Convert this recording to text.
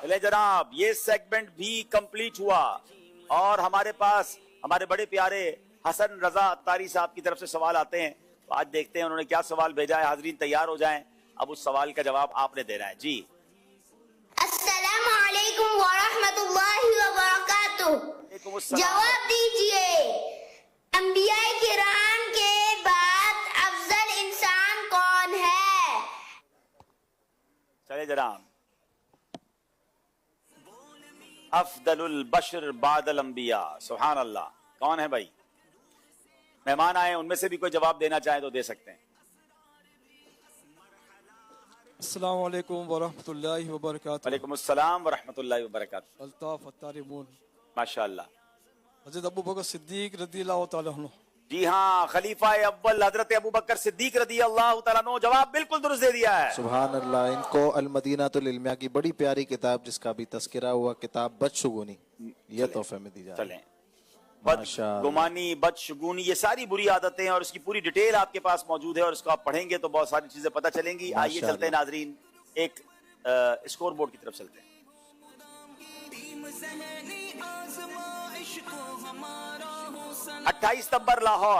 چلے جناب، یہ سیگمنٹ بھی کمپلیٹ ہوا اور ہمارے پاس ہمارے بڑے پیارے حسن رضا اتاری صاحب کی طرف سے سوال آتے ہیں. تو آج دیکھتے ہیں انہوں نے کیا سوال بھیجا ہے. حاضرین تیار ہو جائیں، اب اس سوال کا جواب آپ نے دینا ہے. جی السلام علیکم ورحمۃ اللہ وبرکاتہ. وعلیکم السلام. جواب دیجئے، انبیاء کرام کے بعد افضل انسان کون ہے؟ چلے جناب، افضل البشر بعد الانبیاء. سبحان اللہ. کون ہے بھائی؟ مہمان آئے، ان میں سے بھی کوئی جواب دینا چاہے تو دے سکتے ہیں. السلام علیکم ورحمۃ اللہ وبرکاتہ. وعلیکم السلام ورحمۃ اللہ وبرکاتہ. الطاف اتاری مون. ماشاء اللہ. حضرت ابو بکر صدیق رضی اللہ تعالیٰ عنہ. جی ہاں، خلیفہ اول حضرت ابو بکر صدیق رضی اللہ تعالیٰ عنہ. جواب بالکل درست دے دیا ہے. سبحان اللہ. ان کو المدینہ العلمیہ کی بڑی پیاری کتاب جس کا بھی تذکرہ ہوا، کتاب بدشگونی، یہ تحفے میں دی جائے. چلیں، بدگمانی، بدشگونی، یہ ساری بری عادتیں اور اس کی پوری ڈیٹیل آپ کے پاس موجود ہے اور اس کو آپ پڑھیں گے تو بہت ساری چیزیں پتہ چلیں گی. آئیے چلتے ہیں ناظرین، ایک اسکور بورڈ کی طرف چلتے ہیں. 28 ستمبر لاہور.